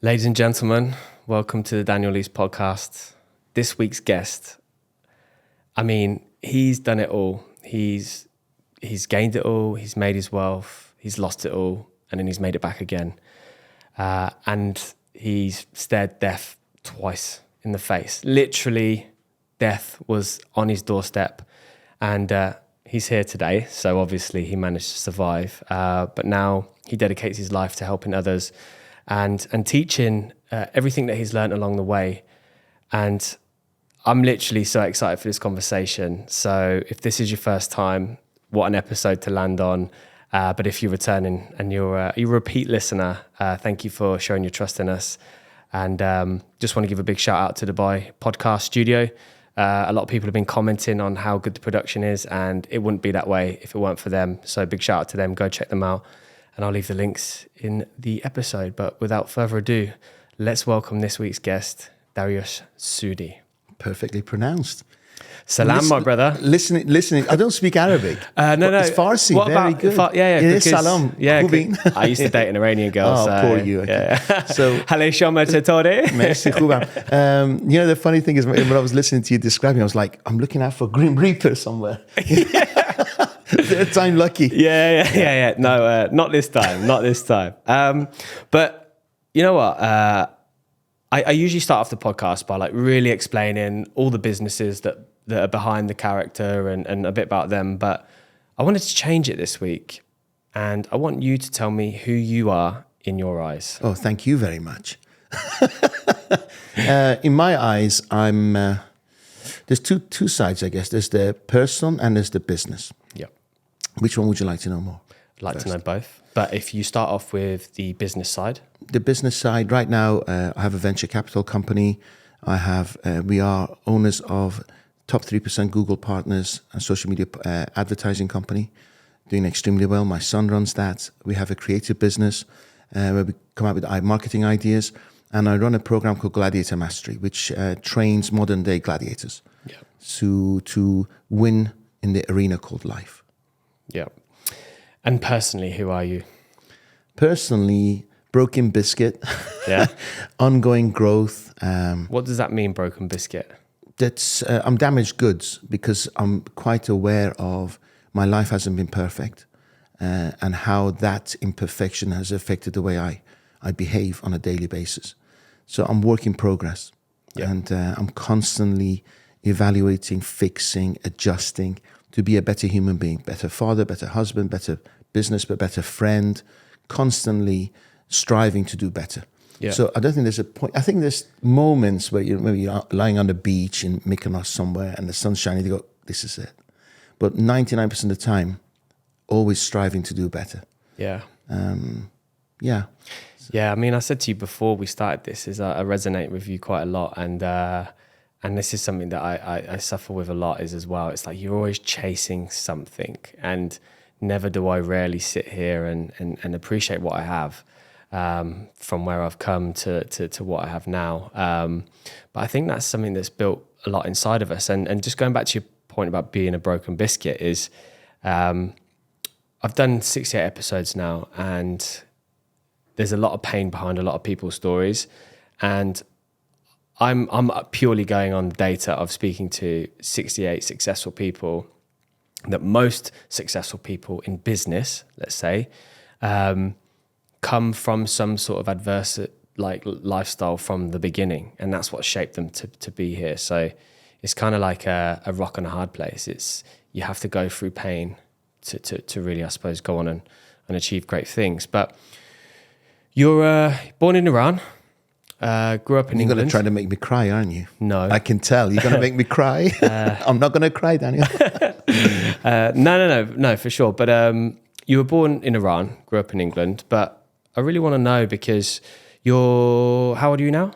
Ladies and gentlemen, welcome to the Daniel Leese Podcast. This week's guest, I mean, he's done it all. He's gained it all. He's made his wealth. He's lost it all, and then he's made it back again. And he's stared death twice in the face. Literally, death was on his doorstep, and he's here today. So obviously, he managed to survive. But now he dedicates his life to helping others and teaching everything that he's learned along the way. And I'm literally so excited for this conversation. So if this is your first time, what an episode to land on. But if you're returning and you're a repeat listener, thank you for showing your trust in us. And just want to give a big shout out to Dubai Podcast Studio. A lot of people have been commenting on how good the production is, and it wouldn't be that way if it weren't for them. So big shout out to them. Go check them out. And I'll leave the links in the episode. But without further ado, let's welcome this week's guest, Dariush Soudi. Perfectly pronounced. Salam, my brother. Listening. I don't speak Arabic. No. It's Farsi. What very about, good. Yeah. It is salam. Yeah, I used to date an Iranian girl. Oh, so, poor you. Okay. Yeah. So, Halay shoma chatore. merci خوبم. The funny thing is, when I was listening to you describing, I was like, I'm looking out for Grim Reaper somewhere. Third time lucky. Yeah. No, not this time. Not this time. But you know what? I usually start off the podcast by like really explaining all the businesses that are behind the character and a bit about them. But I wanted to change it this week, and I want you to tell me who you are in your eyes. Oh, thank you very much. In my eyes, I'm. There's two sides, I guess. There's the personal and there's the business. Yeah. Which one would you like to know more? I'd like to know both. But if you start off with the business side. The business side, right now, I have a venture capital company. We are owners of top 3% Google partners, a social media advertising company, doing extremely well. My son runs that. We have a creative business where we come out with marketing ideas. And I run a program called Gladiator Mastery, which trains modern day gladiators to win in the arena called life. Yeah. And personally, who are you? Personally, broken biscuit. Yeah. Ongoing growth. What does that mean, broken biscuit? That's I'm damaged goods because I'm quite aware of my life hasn't been perfect and how that imperfection has affected the way I behave on a daily basis. So I'm work in progress. Yeah. And I'm constantly evaluating, fixing, adjusting to be a better human being, better father, better husband, better business, but better friend, constantly striving to do better. Yeah. So I don't think there's a point. I think there's moments where maybe you're lying on the beach in Mykonos somewhere and the sun's shining, you go, this is it. But 99% of the time, always striving to do better. Yeah. Yeah. Yeah, I mean, I said to you before we started this, is I resonate with you quite a lot. And this is something that I suffer with a lot is as well. It's like you're always chasing something, and never do I rarely sit here and appreciate what I have from where I've come to what I have now. But I think that's something that's built a lot inside of us. And just going back to your point about being a broken biscuit is I've done 68 episodes now, and there's a lot of pain behind a lot of people's stories. And I'm purely going on data of speaking to 68 successful people, that most successful people in business, let's say, come from some sort of adverse like lifestyle from the beginning, and that's what shaped them to be here. So it's kind of like a rock and a hard place. It's you have to go through pain to really, I suppose, go on and achieve great things. But you're born in Iran. Grew up in England. You're going to try to make me cry, aren't you? No. I can tell. You're going to make me cry. I'm not going to cry, Daniel. No, for sure. But you were born in Iran, grew up in England. But I really want to know because how old are you now?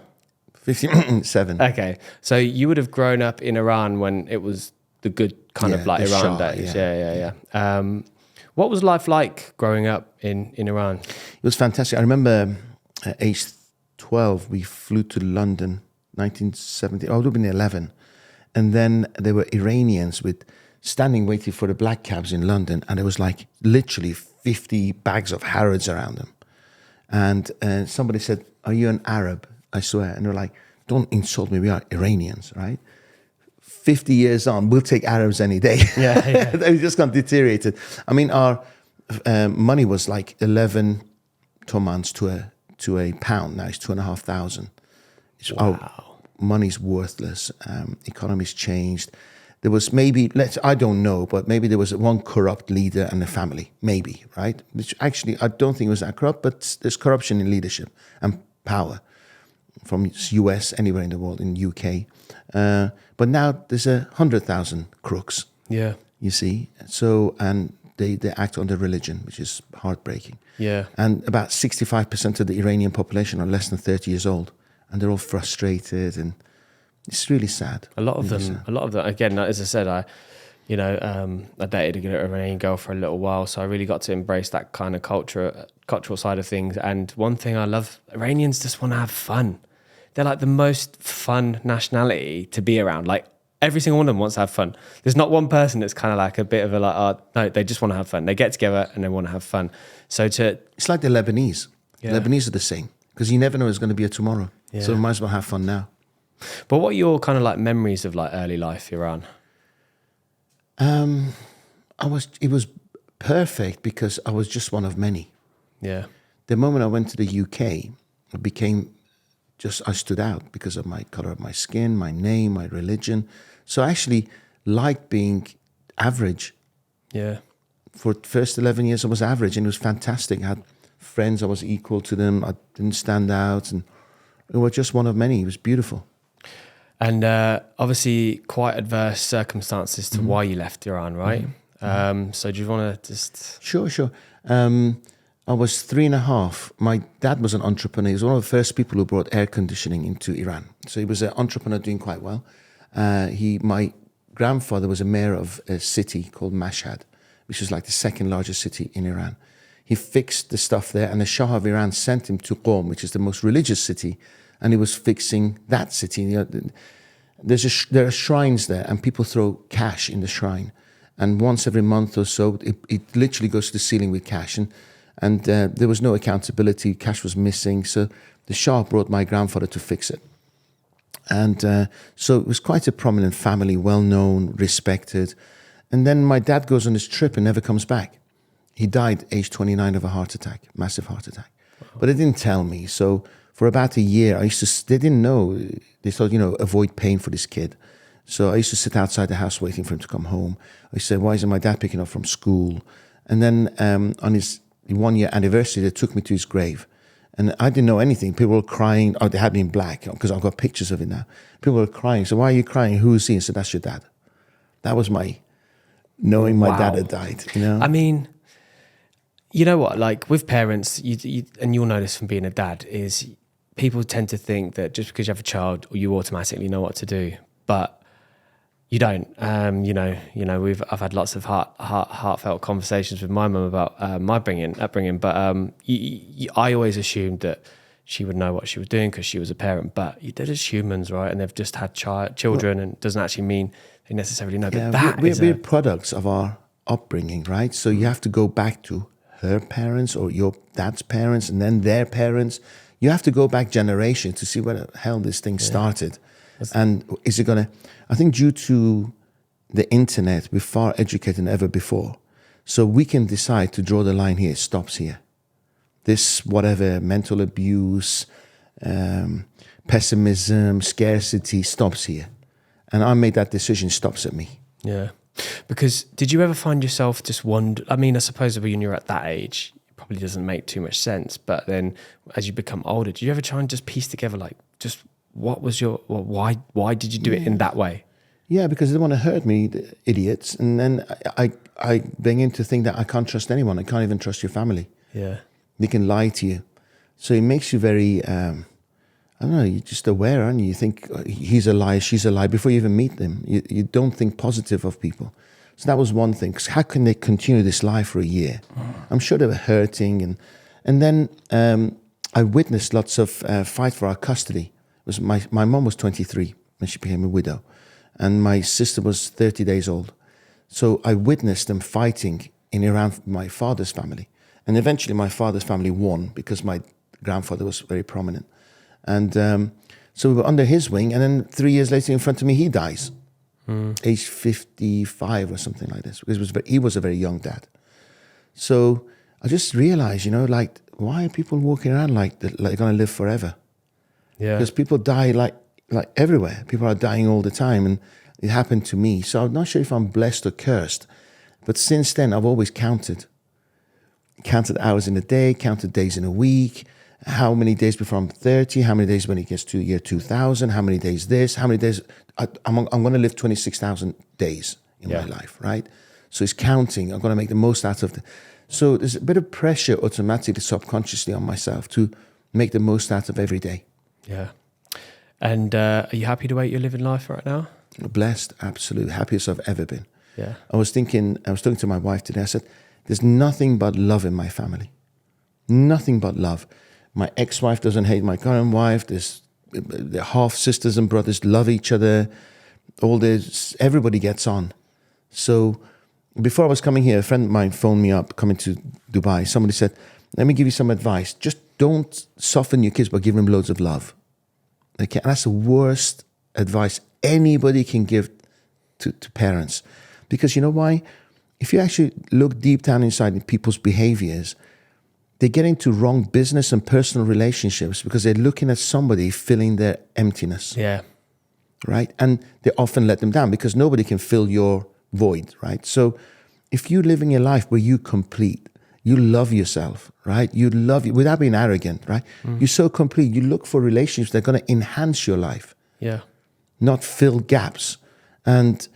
57. Okay. So you would have grown up in Iran when it was the good kind of like Iran Shah, days. Yeah. What was life like growing up in Iran? It was fantastic. I remember at age 12, we flew to London, 1970. I would have been 11. And then there were Iranians standing waiting for the black cabs in London. And there was like literally 50 bags of Harrods around them. And somebody said, "Are you an Arab?" I swear. And they're like, "Don't insult me. We are Iranians, right?" 50 years on, we'll take Arabs any day. Yeah. They just got deteriorated. I mean, our money was like 11 tomans to a pound. Now it's 2,500. Wow. Our money's worthless. Economy's changed. There was maybe, I don't know, but maybe there was one corrupt leader and a family, maybe, right? Which actually, I don't think it was that corrupt, but there's corruption in leadership and power from US, anywhere in the world, in UK. But now there's 100,000 crooks, Yeah. you see. So, and they act under religion, which is heartbreaking. Yeah. And about 65% of the Iranian population are less than 30 years old. And they're all frustrated, and it's really sad. A lot of them, again, as I said, I dated an Iranian girl for a little while, so I really got to embrace that kind of cultural side of things. And one thing I love, Iranians just want to have fun. They're like the most fun nationality to be around. Like every single one of them wants to have fun. There's not one person that's kind of like a bit of a like, no, they just want to have fun. They get together and they want to have fun. So it's like the Lebanese. Yeah. The Lebanese are the same, because you never know there's going to be a tomorrow. Yeah. So we might as well have fun now. But what are your kind of like memories of like early life Iran? It was perfect because I was just one of many. Yeah. The moment I went to the UK, it became I stood out because of my color of my skin, my name, my religion. So I actually liked being average. Yeah. For the first 11 years, I was average, and it was fantastic. I had friends, I was equal to them. I didn't stand out, and we were just one of many. It was beautiful. And obviously quite adverse circumstances to why you left Iran, right? Mm-hmm. So do you want to just... Sure. I was 3.5. My dad was an entrepreneur. He was one of the first people who brought air conditioning into Iran. So he was an entrepreneur doing quite well. My grandfather was a mayor of a city called Mashhad, which is like the second largest city in Iran. He fixed the stuff there, and the Shah of Iran sent him to Qom, which is the most religious city, and he was fixing that city. There are shrines there, and people throw cash in the shrine. And once every month or so, it literally goes to the ceiling with cash. And there was no accountability. Cash was missing. So the Shah brought my grandfather to fix it. And so it was quite a prominent family, well-known, respected. And then my dad goes on this trip and never comes back. He died age 29 of a heart attack, massive heart attack. But they didn't tell me. So for about a year, they didn't know. They thought, avoid pain for this kid. So I used to sit outside the house waiting for him to come home. I said, why isn't my dad picking up from school? And then on his 1-year anniversary, they took me to his grave. And I didn't know anything. People were crying. Oh, they had me in black, because I've got pictures of it now. People were crying. So why are you crying? Who is he? I said, that's your dad. That was my knowing my dad had died. I mean, you know what? Like with parents, and you'll know this from being a dad, is people tend to think that just because you have a child, you automatically know what to do. But you don't. I've had lots of heartfelt conversations with my mum about my upbringing. But I always assumed that she would know what she was doing because she was a parent. But they're just humans, right? And they've just had children, and it doesn't actually mean they necessarily know. Yeah, but we're products of our upbringing, right? So you have to go back to her parents or your dad's parents, and then their parents. You have to go back generations to see where the hell this thing started. And is it going to... I think due to the internet, we're far educated than ever before. So we can decide to draw the line here. It stops here. This, whatever, mental abuse, pessimism, scarcity, stops here. And I made that decision, stops at me. Yeah. Because did you ever find yourself just wonder... I mean, I suppose when you're at that age, it probably doesn't make too much sense. But then as you become older, do you ever try and just piece together, like, just... What was why did you do it in that way? Yeah, because they want to hurt me, the idiots. And then I begin to think that I can't trust anyone. I can't even trust your family. Yeah. They can lie to you. So it makes you very, I don't know, you're just aware, aren't you? You think he's a liar, she's a liar before you even meet them. You don't think positive of people. So that was one thing. Because how can they continue this lie for a year? I'm sure they were hurting. And then I witnessed lots of fight for our custody. My mom was 23 when she became a widow, and my sister was 30 days old. So I witnessed them fighting in Iran for my father's family. And eventually my father's family won because my grandfather was very prominent. And so we were under his wing, and then 3 years later in front of me, he dies, age 55 or something like this. Because he was a very young dad. So I just realized, like, why are people walking around like they're going to live forever? Yeah. Because people die like everywhere. People are dying all the time, and it happened to me. So I'm not sure if I'm blessed or cursed. But since then, I've always counted hours in a day, counted days in a week, how many days before I'm 30, how many days when it gets to year 2000, how many days this, how many days. I'm going to live 26,000 days in my life, right? So it's counting. I'm going to make the most out of it. So there's a bit of pressure automatically, subconsciously on myself to make the most out of every day. Yeah. And are you happy the way you're living life right now? Blessed, absolutely. Happiest I've ever been. Yeah. I was talking to my wife today. I said, there's nothing but love in my family. Nothing but love. My ex-wife doesn't hate my current wife. The half sisters and brothers love each other. Everybody gets on. So before I was coming here, a friend of mine phoned me up coming to Dubai. Somebody said, let me give you some advice. Just don't soften your kids by giving them loads of love. Okay, and that's the worst advice anybody can give to parents. Because you know why? If you actually look deep down inside people's behaviors, they get into wrong business and personal relationships because they're looking at somebody filling their emptiness. Yeah. Right? And they often let them down because nobody can fill your void, right? So if you're living a life where you complete, you love yourself, right? You love you without being arrogant, right? You're so complete. You look for relationships that are going to enhance your life. Yeah. Not fill gaps. And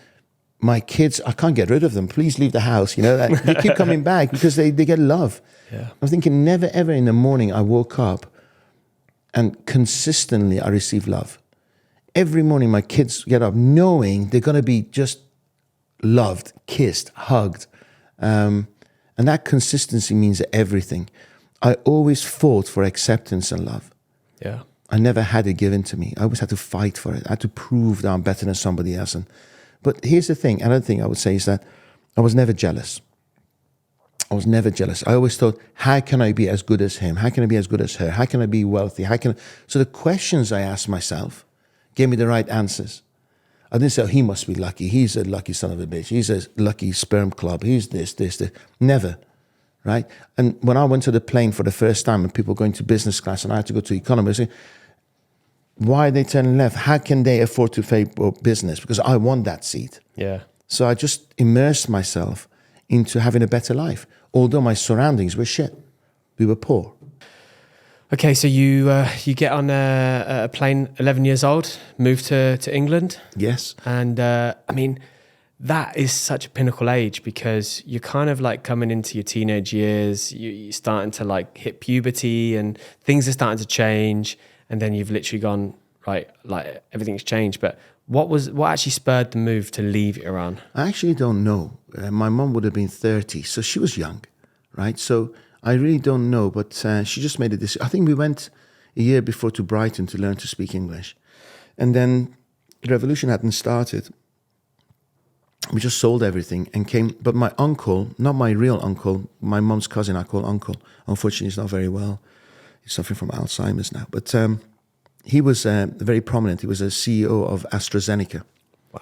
my kids, I can't get rid of them. Please leave the house. They keep coming back because they get love. Yeah. I'm thinking never ever in the morning I woke up and consistently I receive love. Every morning my kids get up knowing they're going to be just loved, kissed, hugged. And that consistency means everything. I always fought for acceptance and love. Yeah. I never had it given to me. I always had to fight for it. I had to prove that I'm better than somebody else. But here's the thing. Another thing I would say is that I was never jealous. I was never jealous. I always thought, how can I be as good as him? How can I be as good as her? How can I be wealthy? So the questions I asked myself gave me the right answers. I didn't say, oh, he must be lucky. He's a lucky son of a bitch. He's a lucky sperm club. He's this. Never, right? And when I went to the plane for the first time and people going to business class and I had to go to economy, I said, why are they turning left? How can they afford to pay for business? Because I want that seat. Yeah. So I just immersed myself into having a better life, although my surroundings were shit. We were poor. Okay, so you get on a plane, 11 years old, move to England. Yes. And I mean, that is such a pinnacle age because you're kind of like coming into your teenage years, you're starting to like hit puberty and things are starting to change. And then you've literally gone, right, like everything's changed. But what actually spurred the move to leave Iran? I actually don't know. My mom would have been 30, so she was young, right? So I really don't know, but she just made a decision. I think we went a year before to Brighton to learn to speak English. And then the revolution hadn't started. We just sold everything and came. But my uncle, not my real uncle, my mom's cousin I call uncle. Unfortunately, he's not very well. He's suffering from Alzheimer's now. But he was very prominent. He was a CEO of AstraZeneca. Wow.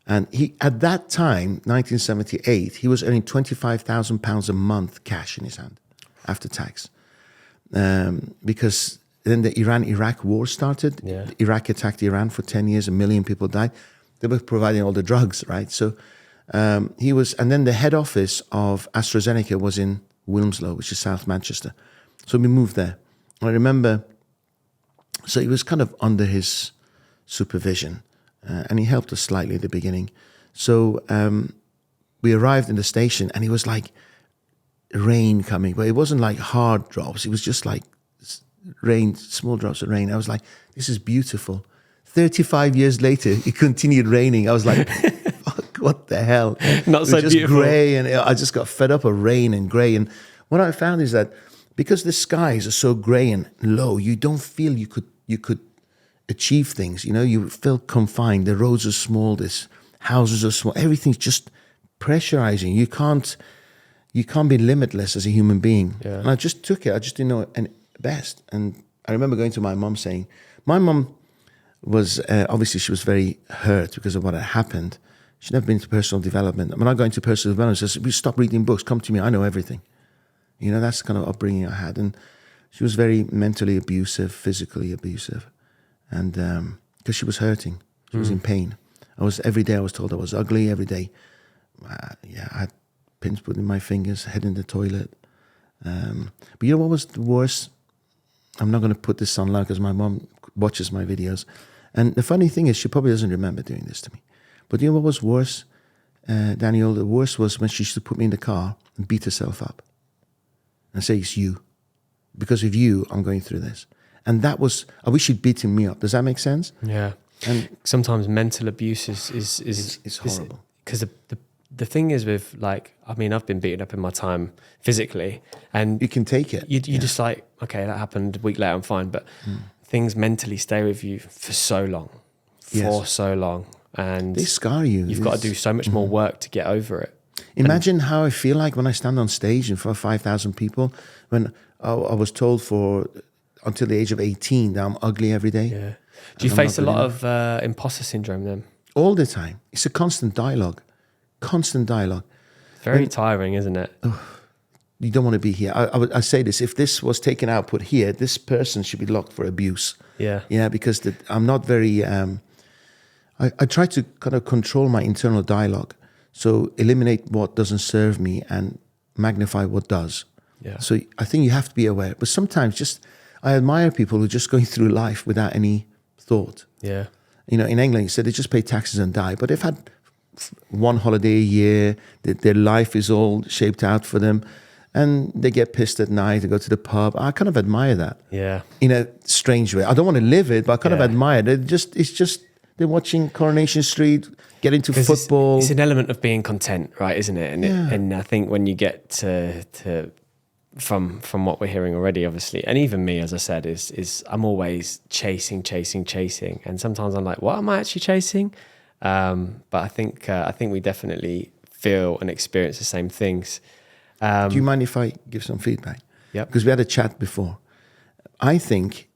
And he, at that time, 1978, he was earning £25,000 a month cash in his hand after tax. Because then the Iran-Iraq war started. Yeah. Iraq attacked Iran for 10 years. 1 million people died. They were providing all the drugs, right? So he was, and then the head office of AstraZeneca was in Wilmslow, which is South Manchester. So we moved there. I remember, so he was kind of under his supervision, and he helped us slightly at the beginning. So we arrived in the station, and it was like rain coming, but it wasn't like hard drops. It was just like rain, small drops of rain. I was like, this is beautiful. 35 years later, it continued raining. I was like, fuck, what the hell? Not so just beautiful. Grey, and I just got fed up of rain and grey. And what I found is that because the skies are so grey and low, you don't feel you could achieve things. You know, you feel confined. The roads are small. The houses are small. Everything's just pressurizing. You can't be limitless as a human being. Yeah. And I just took it. I just didn't know best. And I remember going to my mom saying, my mom was, obviously she was very hurt because of what had happened. She'd never been into personal development. When I go into personal development, she says, stop reading books, come to me, I know everything. You know, that's the kind of upbringing I had. And she was very mentally abusive, physically abusive. And because she was hurting, she was in pain. Every day I was told I was ugly, every day. I had pins put in my fingers, head in the toilet. But you know what was the worst? I'm not going to put this on loud because my mom watches my videos. And the funny thing is, she probably doesn't remember doing this to me. But you know what was worse, Daniel? The worst was when she used to put me in the car and beat herself up and say, it's you. Because of you, I'm going through this. And that was, I wish she'd beaten me up. Does that make sense? Yeah. And sometimes mental abuse is horrible. Because the thing is with, like, I mean, I've been beaten up in my time physically, and you can take it. You just like, okay, that happened a week later, I'm fine. But things mentally stay with you for so long, so long. And they scar you. You've got to do so much more work to get over it. Imagine how I feel like when I stand on stage in front of 5,000 people, when I was told until the age of 18 that I'm ugly every day. Yeah. Do you face a lot of imposter syndrome then? All the time. It's a constant dialogue. Very tiring, isn't it? You don't want to be here. I say this, if this was taken out, put here, this person should be locked for abuse. Yeah. Yeah, because I'm not very... I try to kind of control my internal dialogue. So eliminate what doesn't serve me and magnify what does. Yeah. So I think you have to be aware. But sometimes I admire people who are just going through life without any thought. Yeah. You know, in England, you said they just pay taxes and die. But they've had one holiday a year. Their life is all shaped out for them. And they get pissed at night. They go to the pub. I kind of admire that. Yeah. In a strange way. I don't want to live it, but I kind of admire it. They're watching Coronation Street, get into football. It's an element of being content, right? Isn't it? And I think when you get to from what we're hearing already, obviously, and even me, as I said, is I'm always chasing, and sometimes I'm like, what am I actually chasing? But I think we definitely feel and experience the same things. Do you mind if I give some feedback? Yeah. Because we had a chat before. I think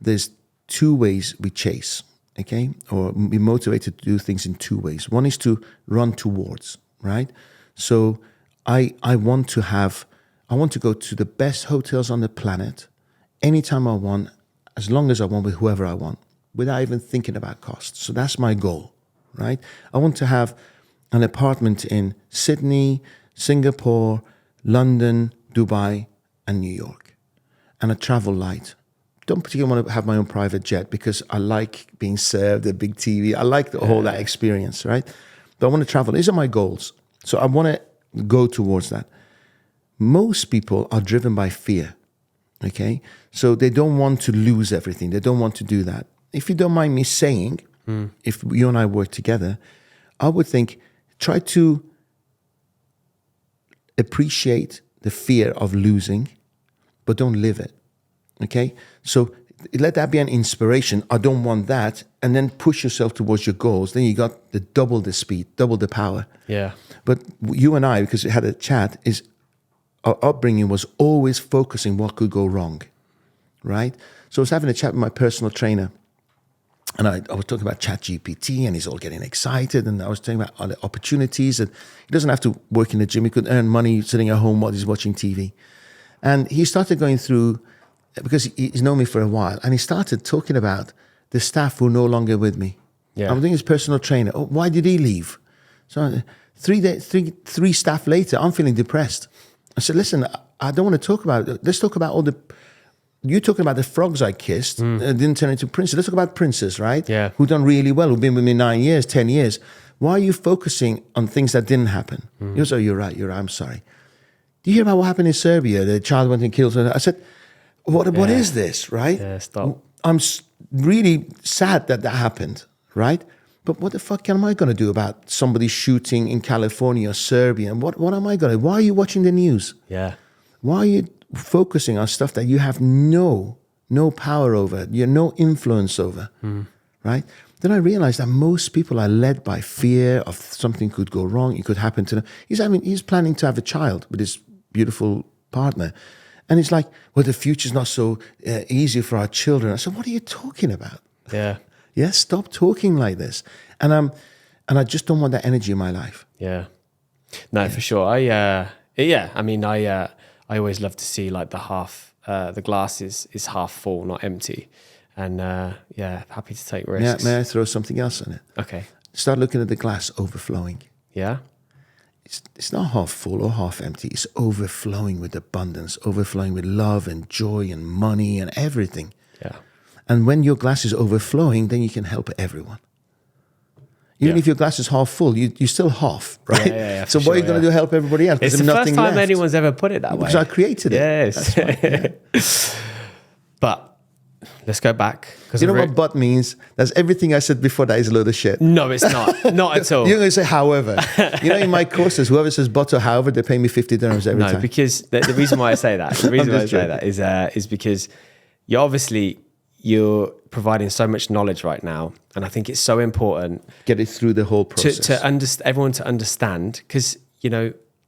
there's two ways we chase. Okay, or be motivated to do things in two ways. One is to run towards, right? So I want to go to the best hotels on the planet anytime I want, as long as I want, with whoever I want, without even thinking about costs. So that's my goal, right? I want to have an apartment in Sydney, Singapore, London, Dubai, and New York, and a travel light. Don't particularly want to have my own private jet because I like being served a big TV. I like the whole that experience, right? But I want to travel. These are my goals. So I want to go towards that. Most people are driven by fear, okay? So they don't want to lose everything. They don't want to do that. If you don't mind me saying, if you and I work together, I would think, try to appreciate the fear of losing, but don't live it. Okay, so let that be an inspiration. I don't want that, and then push yourself towards your goals. Then you got double the speed, double the power. Yeah. But you and I, because we had a chat, our upbringing was always focusing what could go wrong, right? So I was having a chat with my personal trainer, and I was talking about ChatGPT, and he's all getting excited, and I was talking about other opportunities, and he doesn't have to work in the gym. He could earn money sitting at home while he's watching TV. And he started going through, because he's known me for a while, and he started talking about the staff who are no longer with me. Yeah. I'm doing his personal trainer. Oh, why did he leave? So 3 staff later, I'm feeling depressed. I said, listen, I don't want to talk about it. Let's talk about you're talking about the frogs I kissed, didn't turn into princes. Let's talk about princes, right? Yeah. Who done really well, who've been with me 9 years, 10 years. Why are you focusing on things that didn't happen? He goes, oh, you're right, I'm sorry. Do you hear about what happened in Serbia? The child went and killed her. I said, what is this, right? Yeah, stop. I'm really sad that happened, right? But what the fuck am I going to do about somebody shooting in California or Serbia? And what am I going to... Why are you watching the news? Yeah. Why are you focusing on stuff that you have no power over, you have no influence over, right? Then I realized that most people are led by fear of something could go wrong, it could happen to them. He's planning to have a child with his beautiful partner. And it's like, well, the future's not so easy for our children. I said, what are you talking about? Yeah. Yeah, stop talking like this. And I just don't want that energy in my life. Yeah. No, for sure. I always love to see like the glass is half full, not empty. And happy to take risks. May I throw something else on it? Okay. Start looking at the glass overflowing. Yeah. It's not half full or half empty. It's overflowing with abundance, overflowing with love and joy and money and everything. Yeah. And when your glass is overflowing, then you can help everyone. Even if your glass is half full, you're still half, right? Yeah, so what are you going to do to help everybody else? It's the first time anyone's ever put it that way. Because I created it. Yes. Right, yeah. But let's go back. You know what but means? That's everything I said before that is a load of shit. No, it's not. Not at all. You're going to say however. In my courses, whoever says but or however, they pay me 50 dirhams every time. No, because the reason why I say that, is because you're providing so much knowledge right now. And I think it's so important. Get it through the whole process. Everyone to understand. Because,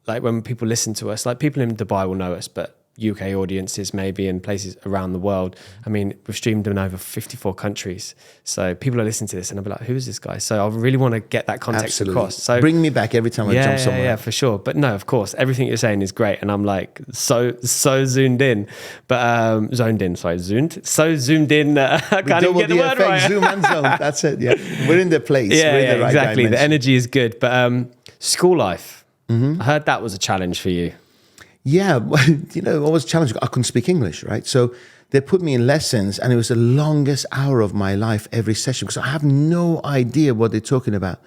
like when people listen to us, like people in Dubai will know us, but UK audiences maybe in places around the world. I mean, we've streamed in over 54 countries. So people are listening to this and I'll be like, who is this guy? So I really want to get that context across. So bring me back every time I jump somewhere. Yeah, for sure. But no, of course, everything you're saying is great. And I'm like, so zoomed in. But so zoomed in. I can't even get the word right. Zoom and zone. That's it. Yeah. We're in the place. Yeah, We're in the right exactly. dimension. The energy is good. But school life, I heard that was a challenge for you. Yeah, I was challenged. I couldn't speak English, right? So they put me in lessons and it was the longest hour of my life every session because I have no idea what they're talking about.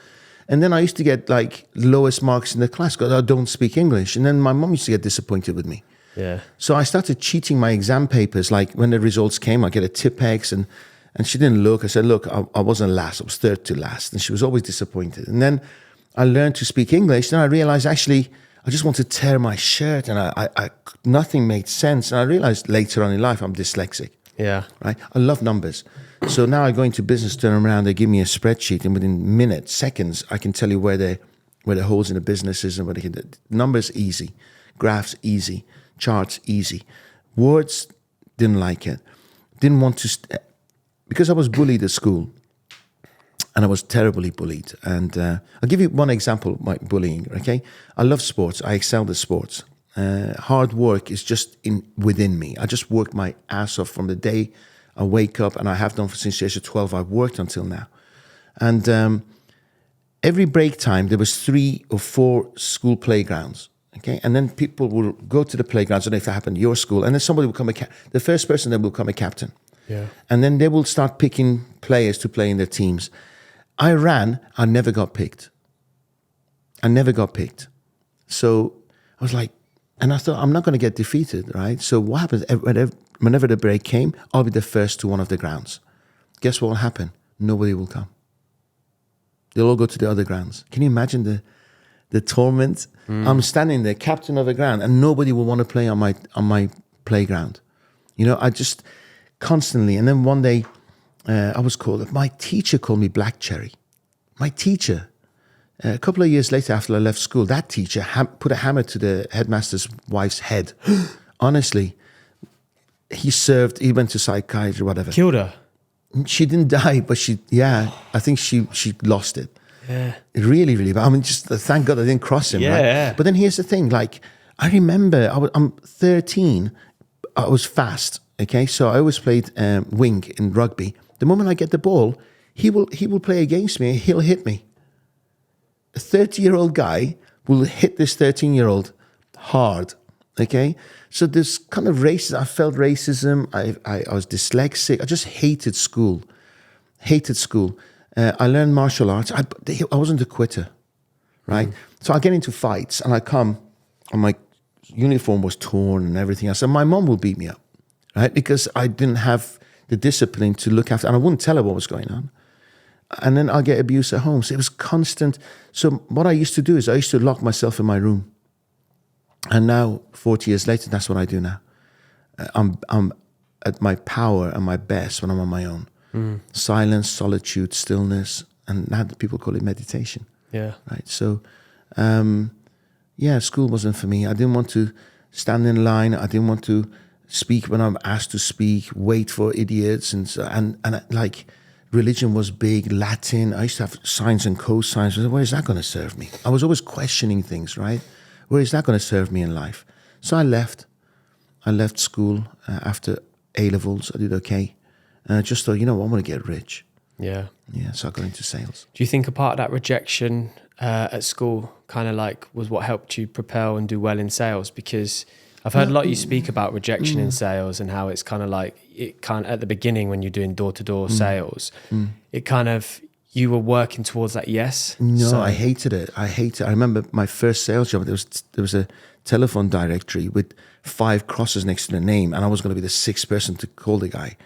And then I used to get like lowest marks in the class because I don't speak English. And then my mom used to get disappointed with me. Yeah. So I started cheating my exam papers. Like when the results came, I get a Tipex and she didn't look. I said, look, I wasn't last. I was third to last. And she was always disappointed. And then I learned to speak English. Then I realized actually, I just want to tear my shirt and I nothing made sense. And I realized later on in life, I'm dyslexic. Yeah. Right. I love numbers. So now I go into business, turn around, they give me a spreadsheet and within minutes, seconds, I can tell you where the holes in the business is and what they can, numbers easy, graphs easy, charts easy. Words, didn't like it. Didn't want to, because I was bullied at school. And I was terribly bullied. And I'll give you one example of my bullying, okay? I love sports. I excelled at sports. Hard work is just within me. I just worked my ass off from the day I wake up, and I have done since the age of 12. I've worked until now. And every break time, there was 3 or 4 school playgrounds, okay? And then people will go to the playgrounds, I don't know if that happened at your school, and then somebody will come, the first person then will become a captain. Yeah. And then they will start picking players to play in their teams. I ran, I never got picked. So I was like, and I thought, I'm not going to get defeated, right? So what happens, whenever the break came, I'll be the first to one of the grounds. Guess what will happen? Nobody will come. They'll all go to the other grounds. Can you imagine the torment? I'm standing there, captain of the ground, and nobody will want to play on my playground. I just constantly, and then one day, my teacher called me Black Cherry. My teacher. A couple of years later, after I left school, that teacher put a hammer to the headmaster's wife's head. Honestly, he went to psychiatry or whatever. Killed her? She didn't die, but I think she lost it. Yeah. Really, really bad. I mean, just thank God I didn't cross him, right? Yeah. But then here's the thing, like, I remember I'm 13, I was fast, okay? So I always played wing in rugby. The moment I get the ball, he will play against me. He'll hit me. A 30-year-old guy will hit this 13-year-old hard. Okay, so this kind of racism. I felt racism. I was dyslexic. I just hated school. I learned martial arts. I wasn't a quitter, right? So I get into fights and I come, and my uniform was torn and everything else. And my mom will beat me up, right? Because I didn't have the discipline to look after, and I wouldn't tell her what was going on. And then I'll get abuse at home. So it was constant. So what I used to do is I used to lock myself in my room. And now, 40 years later, that's what I do now. I'm at my power and my best when I'm on my own. Silence, solitude, stillness, and now people call it meditation. Yeah. Right. So, school wasn't for me. I didn't want to stand in line. I didn't want to speak when I'm asked to speak, wait for idiots, and like religion was big, Latin. I used to have sines and cosines. Where is that going to serve me? I was always questioning things, right? Where is that going to serve me in life? So I left. I left school after A-levels. I did okay. And I just thought, I want to get rich. Yeah. Yeah, so I got into sales. Do you think a part of that rejection at school kind of like was what helped you propel and do well in sales? Because I've heard a lot you speak about rejection in sales and how it's kind of like, at the beginning when you're doing door-to-door sales, it kind of, you were working towards that yes? No, I hated it. I remember my first sales job, there was a telephone directory with 5 crosses next to the name, and I was going to be the 6th person to call the guy.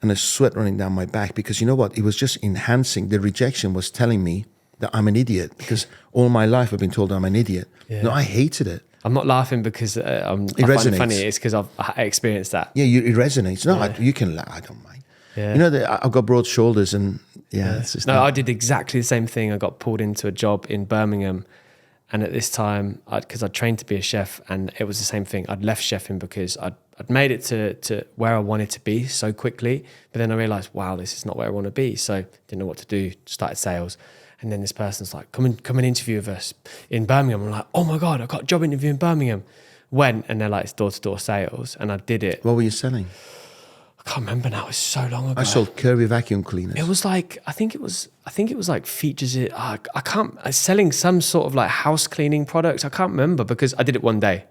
And a sweat running down my back, because you know what? It was just enhancing. The rejection was telling me that I'm an idiot, because all my life I've been told I'm an idiot. Yeah. No, I hated it. I'm not laughing because I find it funny. It's because I've experienced that. Yeah, it resonates. No, you can laugh. I don't mind. Yeah. I've got broad shoulders, and it's just I did exactly the same thing. I got pulled into a job in Birmingham, and at this time, because I'd trained to be a chef, and it was the same thing. I'd left chefing because I'd made it to where I wanted to be so quickly, but then I realised, wow, this is not where I want to be. So didn't know what to do. Started sales. And then this person's like, come and interview with us in Birmingham. I'm like, oh my God, I got a job interview in Birmingham. Went, and they're like, it's door-to-door sales. And I did it. What were you selling? I can't remember now. It was so long ago. I sold Curvy vacuum cleaners. It was like, I think it was like features. Selling some sort of like house cleaning products. I can't remember because I did it one day.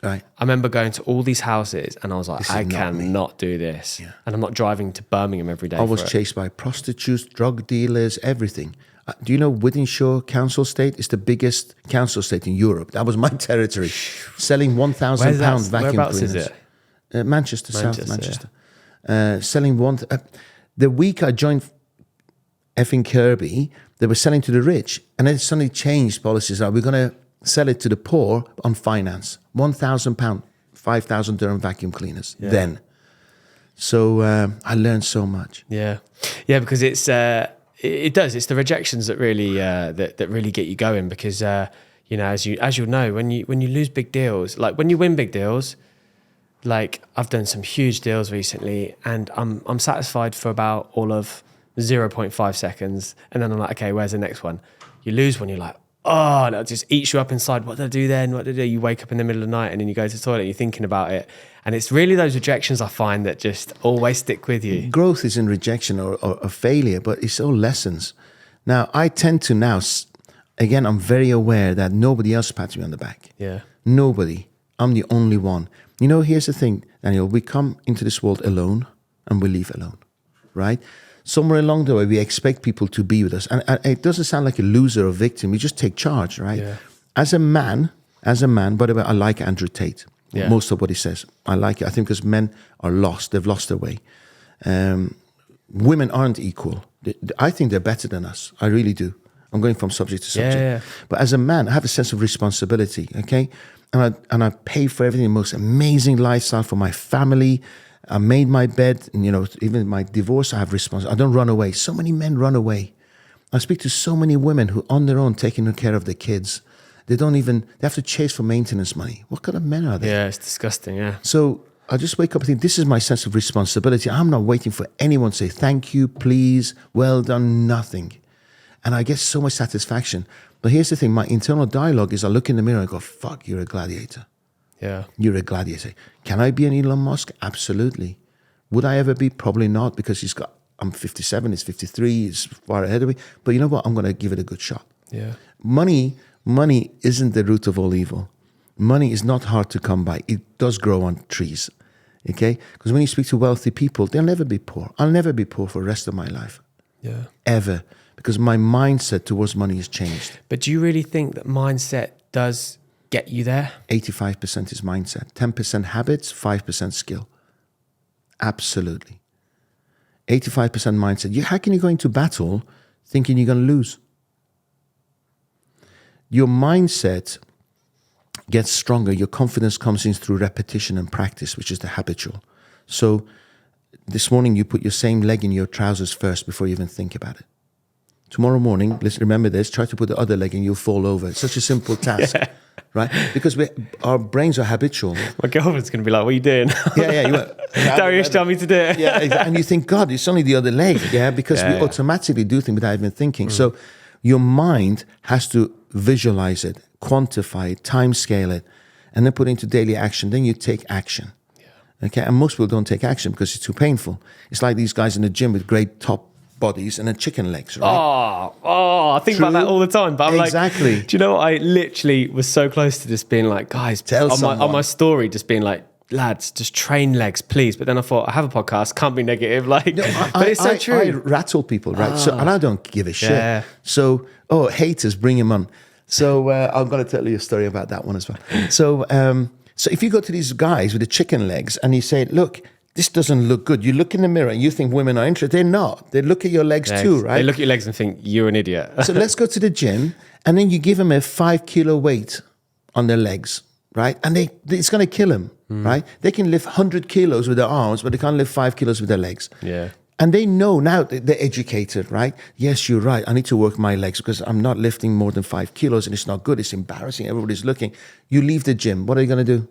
Right. I remember going to all these houses and I was like, I cannot do this. Yeah. And I'm not driving to Birmingham every day. I was chased by prostitutes, drug dealers, everything. Do you know Wythenshawe Council Estate is the biggest council estate in Europe? That was my territory. Selling £1,000 vacuum Whereabouts cleaners. Is it? Manchester, South Manchester. Yeah. Selling the week I joined effing Kirby, they were selling to the rich, and then suddenly changed policies. We're going to sell it to the poor on finance. £1,000, 5,000 dirham vacuum cleaners. Yeah. Then, so I learned so much. Yeah, because it's. It does. It's the rejections that really that really get you going, because as you'll know, when you lose big deals, like when you win big deals, like I've done some huge deals recently, and I'm satisfied for about all of 0.5 seconds, and then I'm like, okay, where's the next one? You lose one, you're like, oh, that just eats you up inside. What did I do then? What did I do? You wake up in the middle of the night and then you go to the toilet and you're thinking about it. And it's really those rejections I find that just always stick with you. Growth isn't rejection or failure, but it's all lessons. Now, I tend to now, again, I'm very aware that nobody else pats me on the back. Yeah. Nobody. I'm the only one. Here's the thing, Daniel, we come into this world alone and we leave alone, right? Somewhere along the way, we expect people to be with us. And it doesn't sound like a loser or victim. We just take charge, right? Yeah. As a man, by the way, I like Andrew Tate. Yeah. Most of what he says. I like it. I think because men are lost. They've lost their way. Women aren't equal. I think they're better than us. I really do. I'm going from subject to subject. Yeah. But as a man, I have a sense of responsibility, okay? And I pay for everything, the most amazing lifestyle for my family. I made my bed, and even my divorce, I have responsibility. I don't run away. So many men run away. I speak to so many women who on their own taking care of their kids. They have to chase for maintenance money. What kind of men are they? Yeah, it's disgusting, yeah. So I just wake up and think, this is my sense of responsibility. I'm not waiting for anyone to say, thank you, please, well done, nothing. And I get so much satisfaction. But here's the thing, my internal dialogue is I look in the mirror and go, fuck, you're a gladiator. Yeah. You're a gladiator. Can I be an Elon Musk? Absolutely. Would I ever be? Probably not, because I'm 57, he's 53, he's far ahead of me. But you know what? I'm going to give it a good shot. Yeah. Money isn't the root of all evil. Money is not hard to come by. It does grow on trees, okay? Because when you speak to wealthy people, they'll never be poor. I'll never be poor for the rest of my life. Yeah. Ever. Because my mindset towards money has changed. But do you really think that mindset does get you there? 85% is mindset. 10% habits, 5% skill. Absolutely. 85% mindset. How can you go into battle thinking you're going to lose? Your mindset gets stronger. Your confidence comes in through repetition and practice, which is the habitual. So this morning, you put your same leg in your trousers first before you even think about it. Tomorrow morning, let's remember this, try to put the other leg and you'll fall over. It's such a simple task, right? Because our brains are habitual. My girlfriend's going to be like, what are you doing? Yeah. You went, Dariush, tell me to do it. Yeah, exactly. And you think, God, it's only the other leg. Yeah, because we automatically do things without even thinking. So your mind has to visualize it, quantify it, time scale it, and then put it into daily action. Then you take action. Yeah. Okay. And most people don't take action because it's too painful. It's like these guys in the gym with great top bodies and then chicken legs, right? I think about that all the time. But I'm exactly. Like, do you know what? I literally was so close to just being like, guys, on my story, just being like, lads, just train legs, please. But then I thought, I have a podcast, can't be negative. Like, but it's so true. I rattle people, right? So, and I don't give a shit. Yeah. So, haters, bring them on. So I'm going to tell you a story about that one as well. So if you go to these guys with the chicken legs and you say, look, this doesn't look good. You look in the mirror and you think women are interested. They're not. They look at your legs too, right? They look at your legs and think, you're an idiot. So let's go to the gym and then you give them a 5 kilo weight on their legs, right? And it's going to kill them, right? They can lift 100 kilos with their arms, but they can't lift 5 kilos with their legs. Yeah. And they know now, they're educated, right? Yes, you're right. I need to work my legs because I'm not lifting more than 5 kilos and it's not good. It's embarrassing. Everybody's looking. You leave the gym. What are you going to do?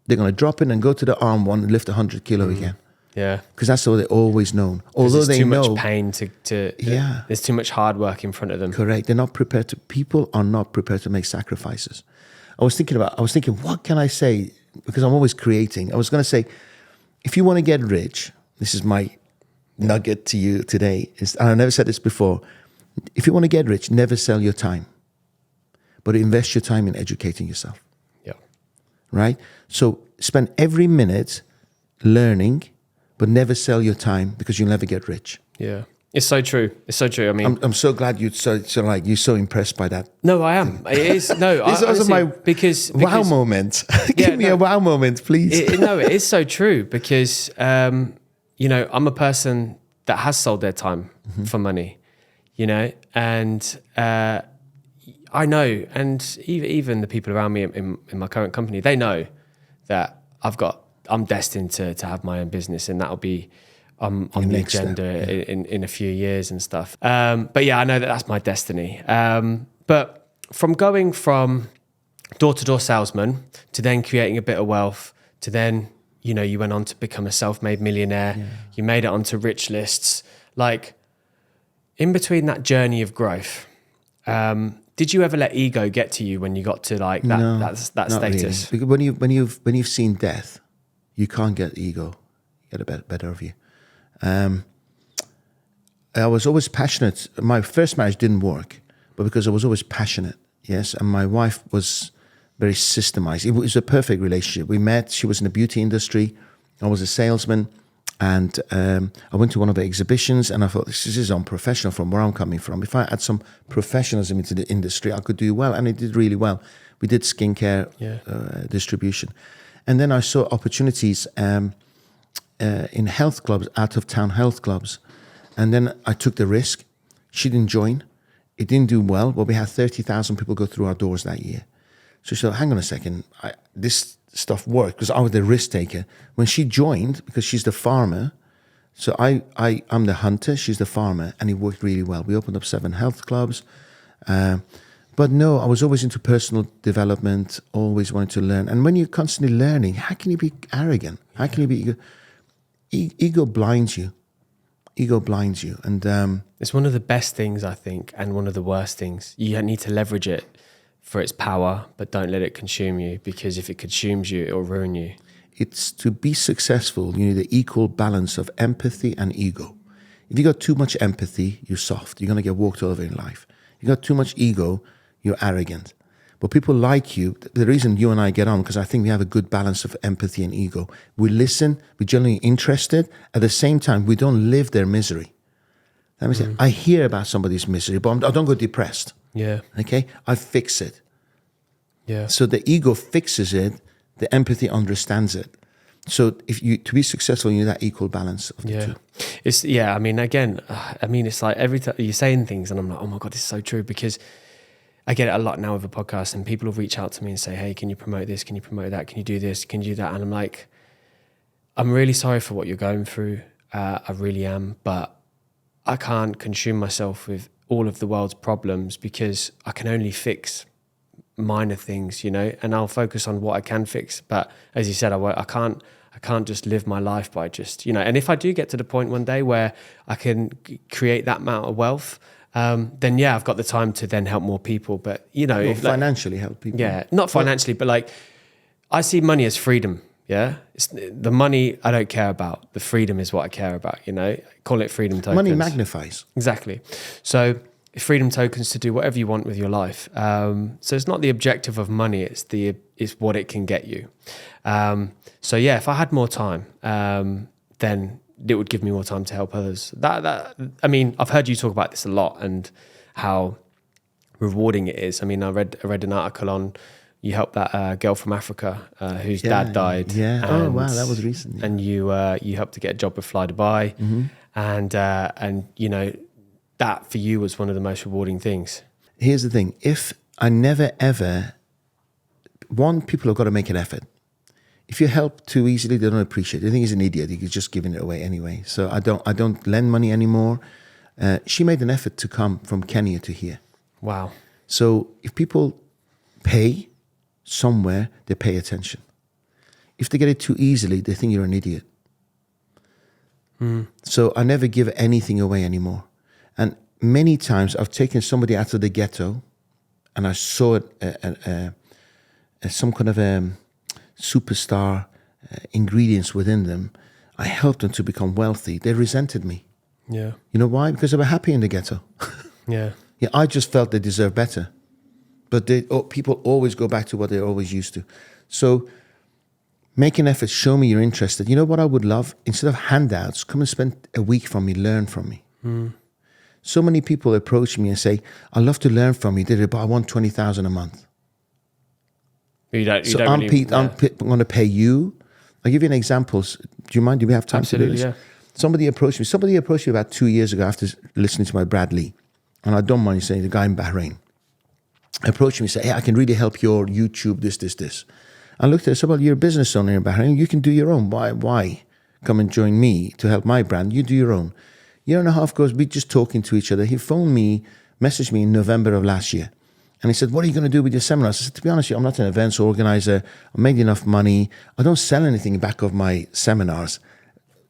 They're going to drop in and go to the arm one and lift 100 kilo again. Yeah. Because that's what they always known. Although they know. There's too much pain to there's too much hard work in front of them. Correct. They're not prepared to, people are not prepared to make sacrifices. I was thinking, what can I say? Because I'm always creating. I was going to say, if you want to get rich, this is my nugget to you today. And I never said this before. If you want to get rich, never sell your time, but invest your time in educating yourself. Yeah. Right? So spend every minute learning, but never sell your time because you'll never get rich. Yeah. It's so true. It's so true. I mean, I'm so glad you're so impressed by that. No, I am. It is. No, this is also my because wow moment. Give me a wow moment, please. It is so true because, you know, I'm a person that has sold their time for money, you know, and I know, and even the people around me in my current company, they know that I'm destined to have my own business, and that'll be on the agenda in a few years and stuff. But yeah, I know that's my destiny. But from going from door-to-door salesman to then creating a bit of wealth to then, you know, you went on to become a self-made millionaire. Yeah. You made it onto rich lists. Like, in between that journey of growth, did you ever let ego get to you when you got to like that status? Really. Because when you've seen death, you can't get ego get a better of you. I was always passionate. My first marriage didn't work, but because I was always passionate, yes, and my wife was very systemized. It was a perfect relationship. We met. She was in the beauty industry. I was a salesman, and I went to one of her exhibitions, and I thought, this is unprofessional from where I'm coming from. If I add some professionalism into the industry, I could do well, and it did really well. We did skincare distribution. And then I saw opportunities in health clubs, out-of-town health clubs. And then I took the risk. She didn't join. It didn't do well, but we had 30,000 people go through our doors that year. So she said, hang on a second, this stuff worked because I was the risk taker. When she joined, because she's the farmer, so I'm the hunter, she's the farmer, and it worked really well. We opened up 7 health clubs. But no, I was always into personal development, always wanted to learn. And when you're constantly learning, how can you be arrogant? How can you be ego blinds you. Ego blinds you. And it's one of the best things, I think, and one of the worst things. You need to leverage it for its power, but don't let it consume you, because if it consumes you, it'll ruin you. It's to be successful, you need the equal balance of empathy and ego. If you got too much empathy, you're soft. You're going to get walked all over in life. You got too much ego, you're arrogant. But people like you. The reason you and I get on, because I think we have a good balance of empathy and ego. We listen, we're genuinely interested. At the same time, we don't live their misery. Let me say, I hear about somebody's misery, but I don't go depressed. Yeah. Okay? I fix it. Yeah. So the ego fixes it, the empathy understands it. So to be successful, you need that equal balance of the two. I mean, again, it's like every time you're saying things and I'm like, oh my God, this is so true, because I get it a lot now with a podcast, and people will reach out to me and say, hey, can you promote this? Can you promote that? Can you do this? Can you do that? And I'm like, I'm really sorry for what you're going through. I really am, but I can't consume myself with all of the world's problems, because I can only fix minor things, you know, and I'll focus on what I can fix. But as you said, I can't just live my life by just, you know, and if I do get to the point one day where I can create that amount of wealth, then yeah, I've got the time to then help more people. But, you know, if financially help people. Yeah, not financially, but like I see money as freedom. Yeah, it's the money I don't care about. The freedom is what I care about. You know, call it freedom tokens. Money magnifies. Exactly. So freedom tokens to do whatever you want with your life. So it's not the objective of money; it's what it can get you. So yeah, if I had more time, then it would give me more time to help others. I mean, I've heard you talk about this a lot and how rewarding it is. I mean, I read an article on. You helped that girl from Africa whose dad died. Yeah. Oh wow, that was recent. And you helped to get a job with Fly Dubai, and you know that for you was one of the most rewarding things. Here's the thing: if I never ever, people have got to make an effort. If you help too easily, they don't appreciate it. They think he's an idiot. He's just giving it away anyway. So I don't lend money anymore. She made an effort to come from Kenya to here. Wow. So if people pay somewhere, they pay attention. If they get it too easily, they think you're an idiot. So I never give anything away anymore. And many times I've taken somebody out of the ghetto and I saw it as some kind of superstar ingredients within them. I helped them to become wealthy. They resented me. Yeah. You know why? Because they were happy in the ghetto. Yeah. Yeah, I just felt they deserved better. But people always go back to what they're always used to. So make an effort, show me you're interested. You know what I would love? Instead of handouts, come and spend a week from me, learn from me. So many people approach me and say, I'd love to learn from you, but I want 20,000 a month. I'm going to pay you. I'll give you an example. Do you mind? Do we have time Absolutely, to do this? Yeah. Somebody approached me about 2 years ago after listening to my Bradley. And I don't mind saying the guy in Bahrain. Approached me and said, hey, I can really help your YouTube, this. I looked at it and said, well, you're a business owner in Bahrain. You can do your own. Why come and join me to help my brand? You do your own. Year and a half goes, we just talking to each other. He messaged me in November of last year. And he said, what are you going to do with your seminars? I said, to be honest, I'm not an events organizer. I made enough money. I don't sell anything back of my seminars.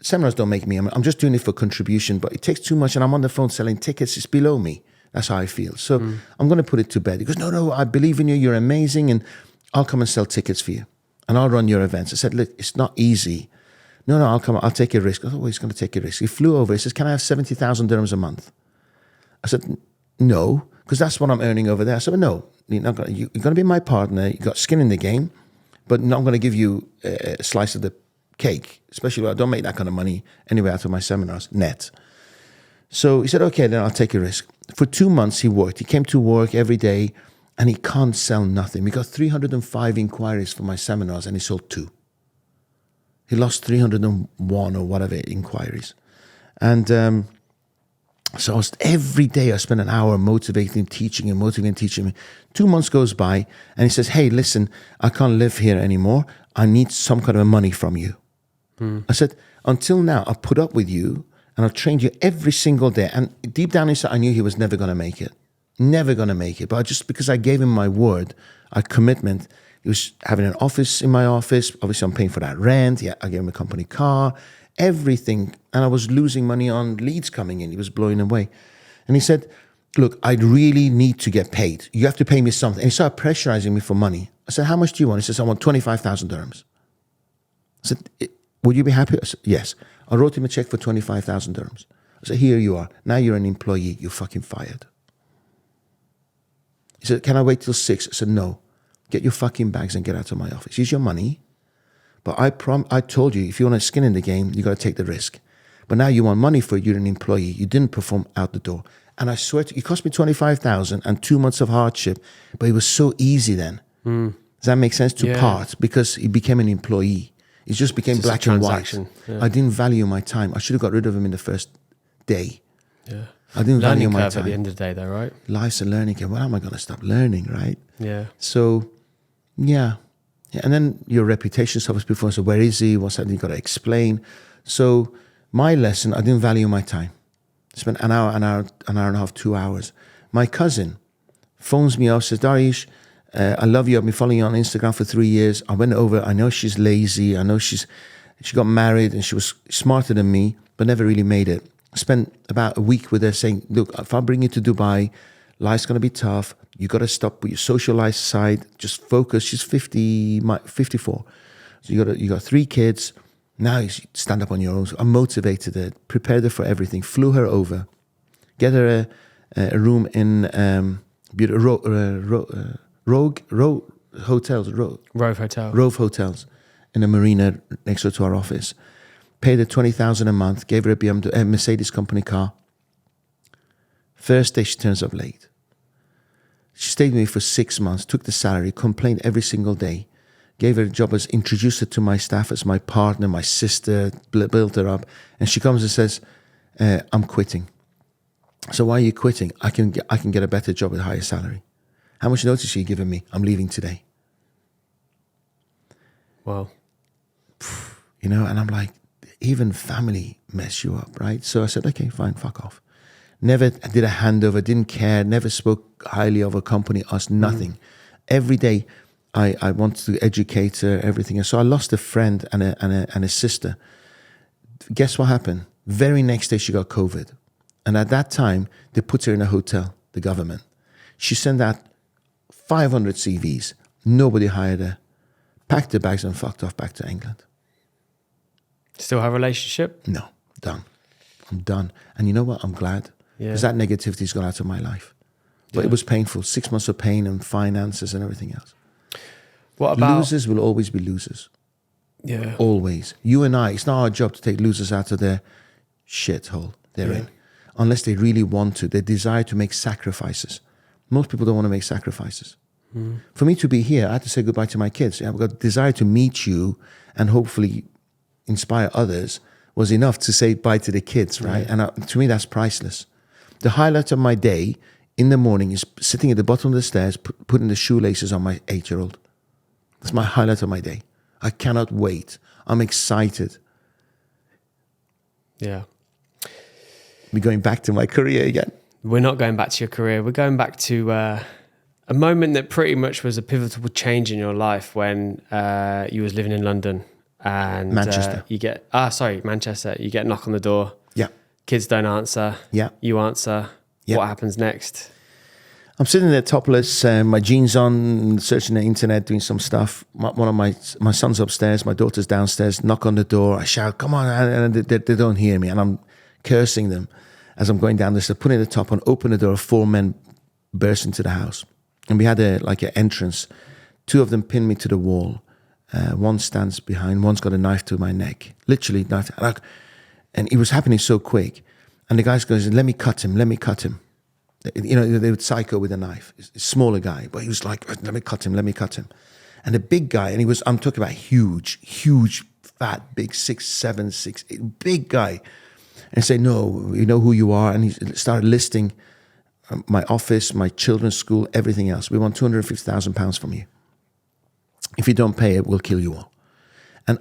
Seminars don't make me. I'm just doing it for contribution, but it takes too much. And I'm on the phone selling tickets. It's below me. That's how I feel. So I'm going to put it to bed. He goes, no, I believe in you. You're amazing. And I'll come and sell tickets for you. And I'll run your events. I said, look, it's not easy. No, I'll come. I'll take a risk. I thought, he's going to take a risk. He flew over. He says, can I have 70,000 dirhams a month? I said, no, because that's what I'm earning over there. I said, well, no, you're going to be my partner. You got skin in the game, but I'm going to give you a slice of the cake, especially when I don't make that kind of money anyway out of my seminars, net. So he said, okay, then I'll take a risk. For 2 months, he worked. He came to work every day, and he can't sell nothing. We got 305 inquiries for my seminars, and he sold 2. He lost 301 or whatever inquiries. And so every day I spent an hour motivating, teaching him. 2 months goes by, and he says, hey, listen, I can't live here anymore. I need some kind of money from you. I said, until now, I've put up with you, and I've trained you every single day. And deep down inside, I knew he was never going to make it. Never going to make it. But because I gave him my word, a commitment, he was having an office in my office. Obviously, I'm paying for that rent. Yeah, I gave him a company car, everything. And I was losing money on leads coming in. He was blowing away. And he said, look, I really need to get paid. You have to pay me something. And he started pressurizing me for money. I said, how much do you want? He says, I want 25,000 dirhams. I said, would you be happy? I said, yes. I wrote him a check for 25,000 dirhams. I said, here you are. Now you're an employee. You're fucking fired. He said, can I wait till 6? I said, no. Get your fucking bags and get out of my office. Use your money. But I told you, if you want a skin in the game, you got to take the risk. But now you want money for it. You're an employee. You didn't perform out the door. And I swear to you, it cost me 25,000 and 2 months of hardship. But it was so easy then. Does that make sense? To part, because he became an employee. It just became black and white. Yeah. I didn't value my time. I should have got rid of him in the first day. Yeah. I didn't value my time. At the end of the day, though, right? Life's a learning curve. When am I going to stop learning, right? Yeah. So, yeah. And then your reputation suffers before. So where is he? What's happening? You got to explain. So my lesson, I didn't value my time. I spent an hour and a half, 2 hours. My cousin phones me up, says, Dariush, I love you. I've been following you on Instagram for 3 years. I went over. I know she's lazy. I know she got married and she was smarter than me, but never really made it. I spent about a week with her saying, look, if I bring you to Dubai, life's going to be tough. You got to stop with your social life side. Just focus. She's 54. So you got 3 kids. Now you stand up on your own. So I motivated her, prepared her for everything, flew her over, get her a room in Rove Hotels in a marina next door to our office. Paid her $20,000 a month. Gave her a Mercedes company car. First day she turns up late. She stayed with me for 6 months. Took the salary. Complained every single day. Gave her a job as introduced her to my staff as my partner, my sister. Built her up, and she comes and says, "I'm quitting." So why are you quitting? I can get a better job with a higher salary. How much notice are you giving me? I'm leaving today. Wow. And I'm like, even family mess you up, right? So I said, okay, fine, fuck off. Never did a handover, didn't care, never spoke highly of a company, us, nothing. Every day I wanted to educate her, everything. So I lost a friend and a sister. Guess what happened? Very next day she got COVID. And at that time, they put her in a hotel, the government. She sent out 500 CVs. Nobody hired her. Packed her bags and fucked off back to England. Still have a relationship? No, done. I'm done. And you know what? I'm glad. Because that negativity's gone out of my life. But it was painful. 6 months of pain and finances and everything else. What about... Losers will always be losers. Yeah. Always. You and I, it's not our job to take losers out of their shithole they're in. Unless they really want to. They desire to make sacrifices. Most people don't want to make sacrifices. For me to be here, I had to say goodbye to my kids. I've got a desire to meet you and hopefully inspire others was enough to say bye to the kids, right? And to me, that's priceless. The highlight of my day in the morning is sitting at the bottom of the stairs, putting the shoelaces on my 8-year-old. That's my highlight of my day. I cannot wait. I'm excited. Yeah. We're going back to my career again. We're not going back to your career. We're going back to a moment that pretty much was a pivotal change in your life when you was living in London and Manchester. Manchester. You get a knock on the door. Yeah. Kids don't answer. Yeah. You answer. Yeah. What happens next? I'm sitting there topless, my jeans on, searching the internet, doing some stuff. One of my son's upstairs, my daughter's downstairs, knock on the door. I shout, come on, and they don't hear me. And I'm cursing them as I'm going down the stairs, putting the top on, open the door, 4 men burst into the house. And we had an entrance. 2 of them pinned me to the wall. One stands behind, one's got a knife to my neck. Literally, knife. And it was happening so quick. And the guy goes, let me cut him. They would psycho with a knife. A smaller guy, but he was like, let me cut him. And the big guy, and I'm talking about huge, fat, big, 6'7", 6'8", big guy. And say, no, we know who you are. And he started listing my office, my children's school, everything else. We want £250,000 from you. If you don't pay it, we'll kill you all. And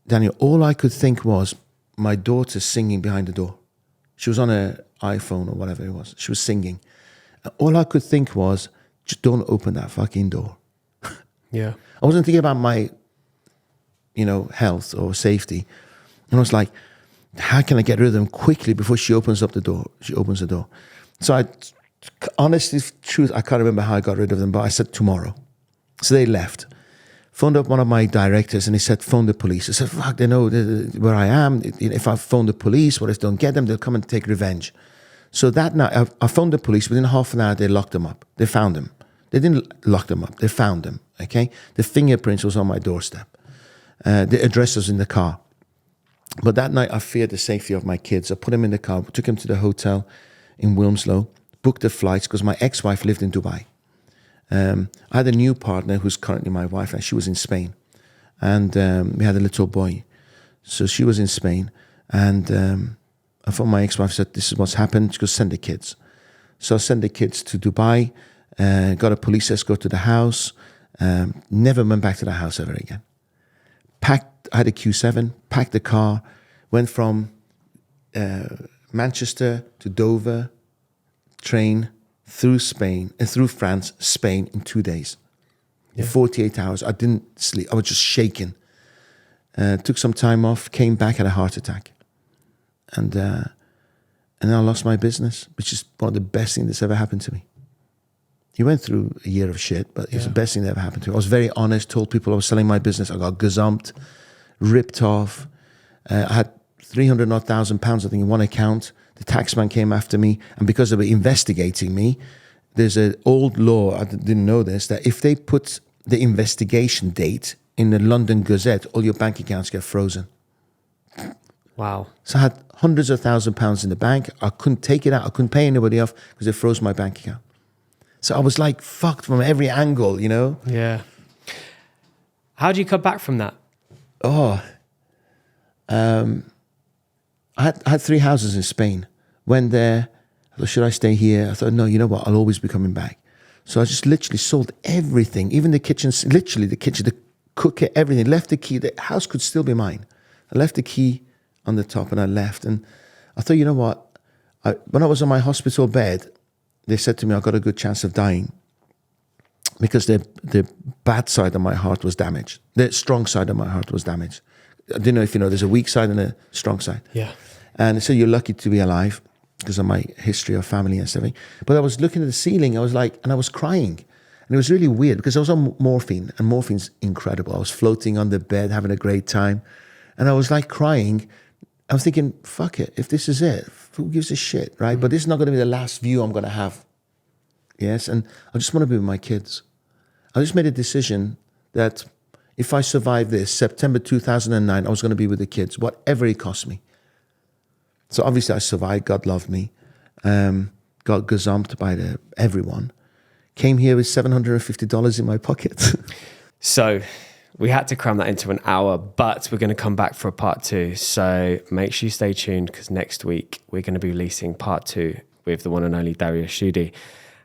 Daniel, all I could think was my daughter singing behind the door. She was on her iPhone or whatever it was. She was singing. And all I could think was, just don't open that fucking door. Yeah. I wasn't thinking about my, health or safety. And I was like, how can I get rid of them quickly before she opens the door? So honestly, truth, I can't remember how I got rid of them, but I said tomorrow. So they left. Phoned up one of my directors and he said, phone the police. I said, fuck, they know where I am. If I phone the police, what if they don't get them? They'll come and take revenge. So that night, I phoned the police. Within half an hour, they locked them up. They found them. They didn't lock them up. They found them, okay? The fingerprints was on my doorstep. The address was in the car. But that night, I feared the safety of my kids. I put them in the car, took them to the hotel in Wilmslow, booked the flights because my ex-wife lived in Dubai. I had a new partner who's currently my wife, and she was in Spain. And we had a little boy. So she was in Spain. And I phoned my ex-wife, said, this is what's happened. She goes, send the kids. So I sent the kids to Dubai, got a police escort to the house, never went back to the house ever again. I had a Q7, packed the car, went from Manchester to Dover, train, through Spain, through France, Spain in 2 days. In 48 hours, I didn't sleep. I was just shaking. Took some time off, came back, had a heart attack. And I lost my business, which is one of the best things that's ever happened to me. He went through a year of shit, but it's the best thing that ever happened to me. I was very honest, told people I was selling my business. I got gazumped, ripped off. I had 300,000 pounds, I think, in one account. The taxman came after me. And because they were investigating me, there's an old law, I didn't know this, that if they put the investigation date in the London Gazette, all your bank accounts get frozen. Wow. So I had hundreds of £1,000s in the bank. I couldn't take it out. I couldn't pay anybody off because they froze my bank account. So I was like fucked from every angle, you know? Yeah. How do you come back from that? I had 3 houses in Spain. Went there. I thought, should I stay here? I thought, no, you know what? I'll always be coming back. So I just literally sold everything, even the kitchen, literally the kitchen, the cooker, everything. Left the key. The house could still be mine. I left the key on the top and I left. And I thought, you know what? When I was on my hospital bed, they said to me, I got a good chance of dying because the bad side of my heart was damaged. The strong side of my heart was damaged. I don't know if you know, there's a weak side and a strong side. Yeah. And they said, you're lucky to be alive because of my history of family and stuff. But I was looking at the ceiling, I was like, and I was crying. And it was really weird because I was on morphine and morphine's incredible. I was floating on the bed, having a great time. And I was like crying. I was thinking, fuck it, if this is it, who gives a shit, right? Mm-hmm. But this is not going to be the last view I'm going to have. Yes, and I just want to be with my kids. I just made a decision that if I survive this, September 2009, I was going to be with the kids, whatever it cost me. So obviously I survived, God loved me, got gazumped by everyone, came here with $750 in my pocket. So we had to cram that into an hour, but we're going to come back for a part 2. So make sure you stay tuned because next week we're going to be releasing part 2 with the one and only Dariush Soudi.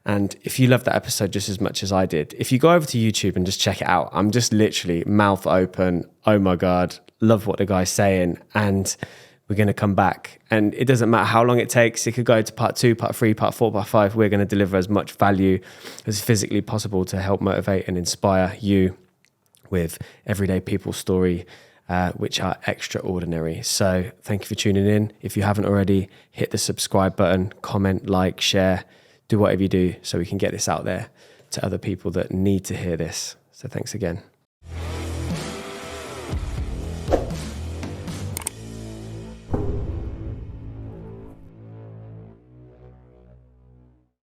And if you loved that episode just as much as I did, if you go over to YouTube and just check it out, I'm just literally mouth open. Oh my God, love what the guy's saying. And we're going to come back. And it doesn't matter how long it takes. It could go to part 2, part 3, part 4, part 5. We're going to deliver as much value as physically possible to help motivate and inspire you with everyday people's story, which are extraordinary. So thank you for tuning in. If you haven't already, hit the subscribe button, comment, like, share, do whatever you do so we can get this out there to other people that need to hear this. So thanks again.